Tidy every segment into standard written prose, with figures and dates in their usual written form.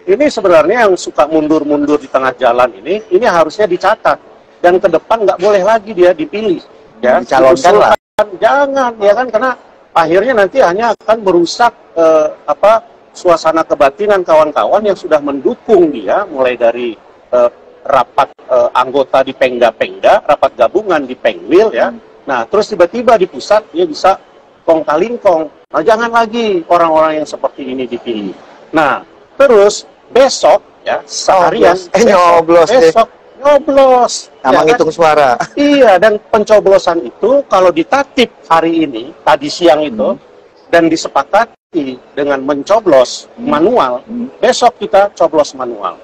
ini sebenarnya yang suka mundur-mundur di tengah jalan ini harusnya dicatat dan ke depan nggak boleh lagi dia dipilih, ya. Dicalonkan lah. Jangan, ya kan, karena akhirnya nanti hanya akan merusak suasana kebatinan kawan-kawan yang sudah mendukung dia, mulai dari rapat anggota di Pengda-Pengda, rapat gabungan di Pengwil, ya. Nah, terus tiba-tiba di pusat dia bisa kong kali kong. Nah, jangan lagi orang-orang yang seperti ini dipilih. Nah, terus besok, ya, seharian besok nyoblos. Sama ngitung suara. Iya, dan pencoblosan itu kalau ditatip hari ini, tadi siang itu, dan disepakati dengan mencoblos manual, besok kita coblos manual.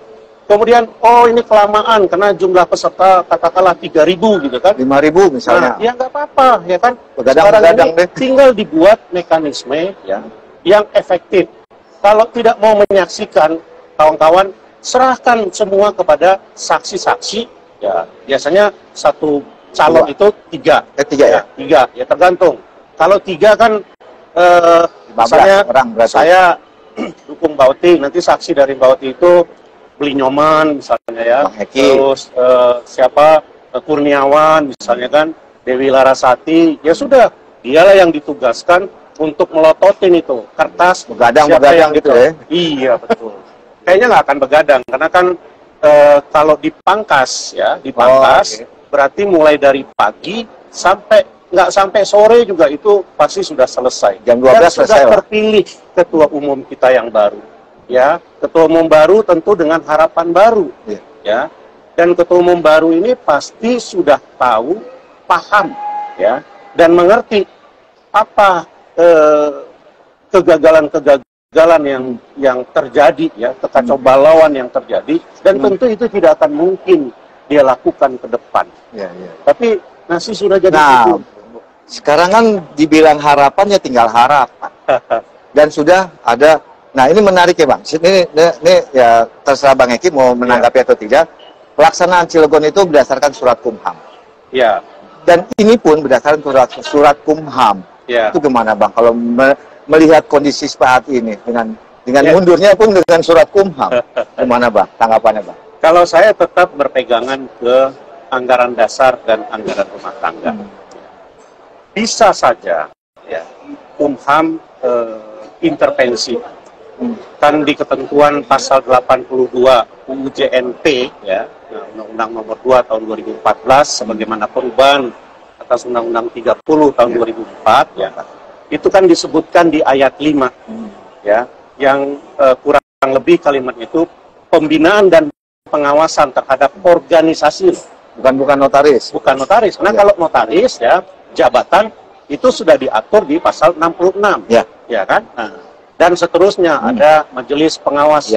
Kemudian, oh ini kelamaan karena jumlah peserta katakanlah 3.000 gitu kan. 5.000 misalnya. Nah, ya nggak apa-apa, ya kan. Begadang-begadang deh. Tinggal dibuat mekanisme ya yang efektif. Kalau tidak mau menyaksikan, kawan-kawan serahkan semua kepada saksi-saksi. Ya, biasanya satu calon itu 3. 3 ya? 3, ya tergantung. Kalau 3 kan, misalnya saya dukung Bauti, nanti saksi dari Bauti itu Beli Nyoman misalnya ya, terus siapa Kurniawan misalnya kan, Dewi Larasati, ya sudah, dialah yang ditugaskan untuk melototin itu kertas, begadang gitu ya. Iya betul. Kayaknya nggak akan begadang karena kan kalau dipangkas ya, berarti mulai dari pagi sampai nggak sampai sore juga itu pasti sudah selesai. Jam 12 dan selesai sudah lah. Terpilih ketua umum kita yang baru. Ya, ketua umum baru tentu dengan harapan baru, ya. Dan ketua umum baru ini pasti sudah tahu, paham, ya, dan mengerti apa kegagalan-kegagalan yang terjadi, ya, kekacaubalauan yang terjadi, dan tentu itu tidak akan mungkin dia lakukan ke depan. Tapi nasi sudah jadi itu. Sekarang kan dibilang harapan ya tinggal harap, dan sudah ada. Nah, ini menarik ya Bang. Ini ya terserah Bang Eki mau menanggapi atau tidak. Pelaksanaan Cilegon itu berdasarkan surat Kumham. Ya. Dan ini pun berdasarkan surat Kumham. Ya. Itu gimana Bang? Kalau melihat kondisi saat ini dengan mundurnya pun dengan surat Kumham, gimana Bang? Tanggapannya Bang? Kalau saya tetap berpegangan ke anggaran dasar dan anggaran rumah tangga. Bisa saja ya Kumham intervensi. Kan di ketentuan pasal 82 UU JNP ya, Undang-Undang Nomor 2 Tahun 2014 sebagaimana perubahan atas Undang-Undang 30 Tahun 2004 ya. Itu kan disebutkan di ayat 5 ya, yang kurang lebih kalimatnya itu pembinaan dan pengawasan terhadap organisasi, bukan notaris. Bukan notaris. Nah, kalau notaris ya, jabatan itu sudah diatur di pasal 66. Ya kan? Nah, dan seterusnya ada majelis pengawas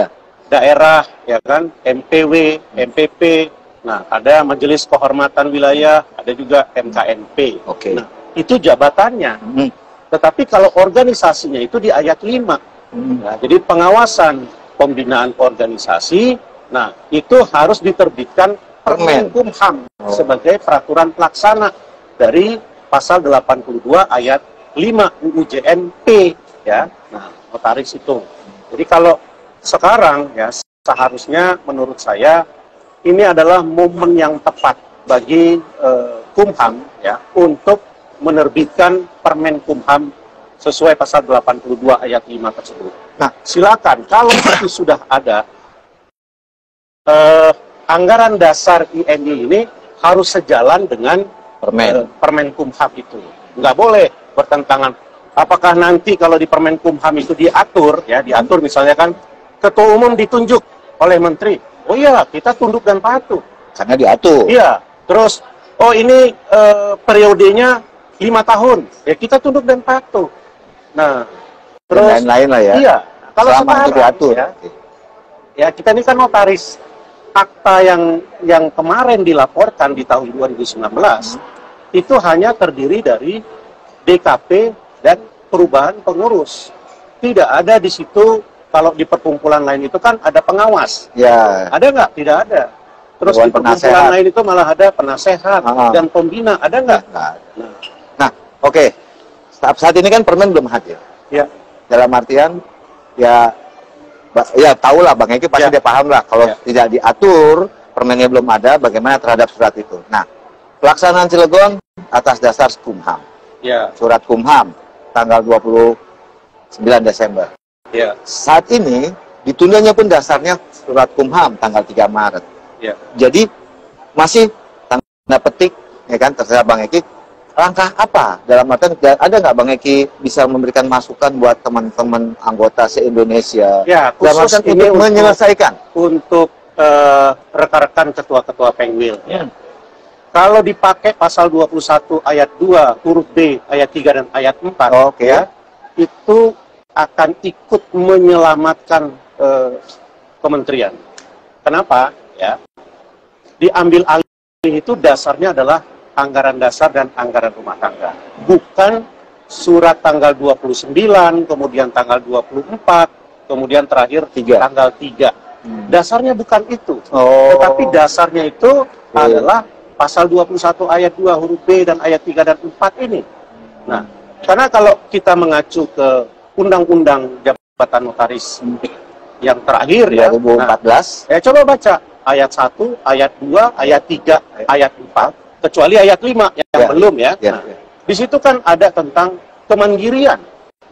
daerah, ya kan, MPW, MPP. Nah, ada majelis kehormatan wilayah, ada juga MKNP. Nah, itu jabatannya. Tetapi kalau organisasinya itu di ayat 5. Nah, jadi pengawasan pembinaan organisasi, nah itu harus diterbitkan Permen Kumham sebagai peraturan pelaksana dari pasal 82 ayat 5 UU JNP ya. Nah, notaris itu. Jadi kalau sekarang ya seharusnya menurut saya ini adalah momen yang tepat bagi Kumham ya untuk menerbitkan Permen Kumham sesuai pasal 82 ayat 5 tersebut. Nah, silakan kalau itu sudah ada anggaran dasar INI ini harus sejalan dengan Permen Kumham itu. Nggak boleh bertentangan. Apakah nanti kalau di Permen Kumham itu diatur misalnya kan ketua umum ditunjuk oleh menteri. Oh iya, kita tunduk dan patuh. Karena diatur. Iya. Terus, oh ini periodenya 5 tahun. Ya kita tunduk dan patuh. Nah, terus lain-lain lah ya. Iya. Kalau selama itu diatur. Ya kita ini kan notaris. Akta yang kemarin dilaporkan di tahun 2019 itu hanya terdiri dari DKP dan perubahan pengurus. Tidak ada di situ, kalau di perkumpulan lain itu kan ada pengawas. Ya. Ada nggak? Tidak ada. Terus di perkumpulan lain itu malah ada penasehat dan pembina. Ada nggak? Nah, oke. Saat ini kan permen belum hadir. Ya. Dalam artian, ya ya tahu lah Bang Eki pasti Ya. dia paham lah kalau tidak diatur, permennya belum ada, bagaimana terhadap surat itu. Nah, pelaksanaan Cilegon atas dasar Kumham. Ya. Surat Kumham tanggal 29 Desember. Ya. Saat ini ditundanya pun dasarnya surat Kumham tanggal 3 Maret. Ya. Jadi masih tanda petik, ya kan, terserah Bang Eki, langkah apa dalam artian ada nggak Bang Eki bisa memberikan masukan buat teman-teman anggota se-Indonesia Ya, dalam khusus artian ini untuk menyelesaikan untuk rekan-rekan ketua-ketua Pengwil. Ya. Kalau dipakai pasal 21 ayat 2 huruf B, ayat 3 dan ayat 4, ya, itu akan ikut menyelamatkan kementerian. Kenapa? Ya, diambil alih itu dasarnya adalah anggaran dasar dan anggaran rumah tangga, bukan surat tanggal 29, kemudian tanggal 24, kemudian terakhir tanggal 3. Dasarnya bukan itu, tetapi dasarnya itu adalah pasal 21 ayat 2 huruf B dan ayat 3 dan 4 ini. Nah, karena kalau kita mengacu ke Undang-Undang Jabatan Notaris yang terakhir ya, 2014, nah, coba baca ayat 1, ayat 2, ayat 3, ayat 4, kecuali ayat 5 yang belum ya. Nah, di situ kan ada tentang kemandirian.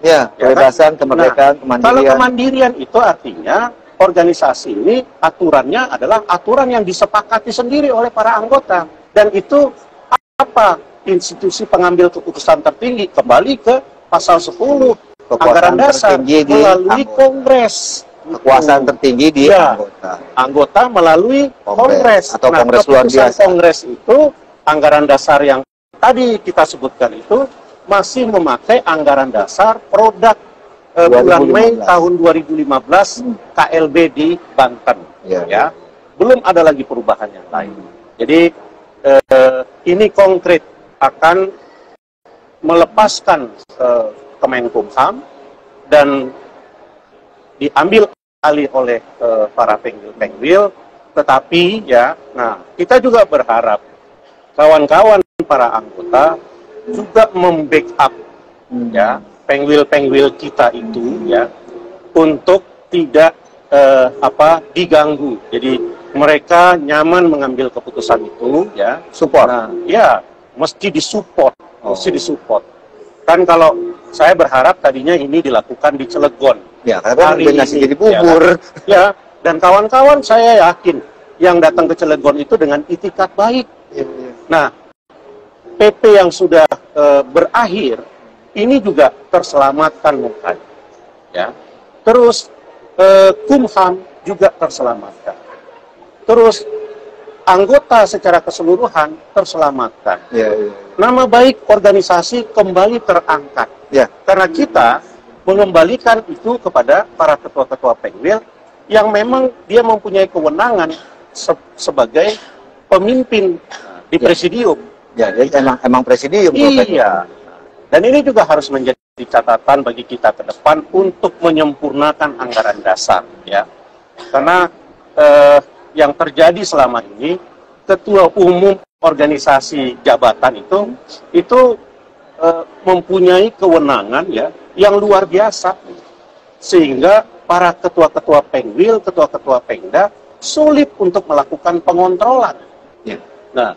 Ya, kebebasan, kan? kemerdekaan, Nah, kemandirian. kalau kemandirian itu artinya organisasi ini aturannya adalah aturan yang disepakati sendiri oleh para anggota. Dan itu apa? Institusi pengambil keputusan tertinggi kembali ke pasal 10 anggaran dasar melalui Kongres. Kekuasaan tertinggi di anggota melalui Kongres. Atau Kongres luar biasa. Kongres itu anggaran dasar yang tadi kita sebutkan itu masih memakai anggaran dasar produk bulan Mei tahun 2015 KLB di Banten. Ya, belum ada lagi perubahan yang lain. Jadi ini konkret akan melepaskan Kemenkumham dan diambil alih oleh para pengwil, tetapi ya, nah kita juga berharap kawan-kawan para anggota juga membackup ya pengwil kita itu ya untuk tidak diganggu. Jadi mereka nyaman mengambil keputusan itu ya. Support. Nah, ya mesti disupport, Kan kalau saya berharap tadinya ini dilakukan di Cilegon. Ya, karena nasi jadi bubur. Ya, dan kawan-kawan saya yakin yang datang ke Cilegon itu dengan itikat baik. Nah, PP yang sudah berakhir ini juga terselamatkan mungkin. Ya. Terus Kumham juga terselamatkan. Terus anggota secara keseluruhan terselamatkan. Nama baik organisasi kembali terangkat. Karena kita mengembalikan itu kepada para ketua-ketua Pengwil yang memang dia mempunyai kewenangan sebagai pemimpin di presidium. Ya, jadi emang presidium. Iya. Dan ini juga harus menjadi catatan bagi kita ke depan untuk menyempurnakan anggaran dasar, ya. Karena yang terjadi selama ini, ketua umum organisasi jabatan itu mempunyai kewenangan ya yang luar biasa, sehingga para ketua-ketua Pengwil, ketua-ketua Pengda sulit untuk melakukan pengontrolan. Nah,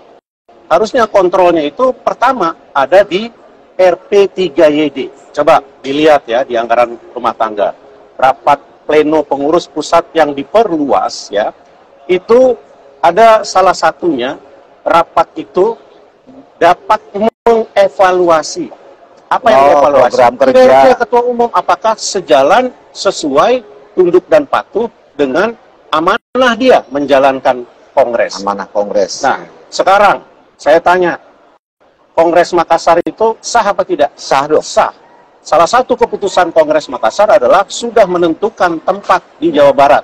harusnya kontrolnya itu pertama ada di RP3YD. Coba dilihat ya di anggaran rumah tangga. Rapat pleno pengurus pusat yang diperluas ya. Itu ada salah satunya rapat itu dapat mengevaluasi. Apa yang dievaluasi? Program kerja ketua umum apakah sejalan sesuai tunduk dan patuh dengan amanah dia menjalankan Kongres. Amanah Kongres. Nah, sekarang saya tanya, Kongres Makassar itu sah apa tidak? Sah dong. Sah. Salah satu keputusan Kongres Makassar adalah sudah menentukan tempat di Jawa Barat.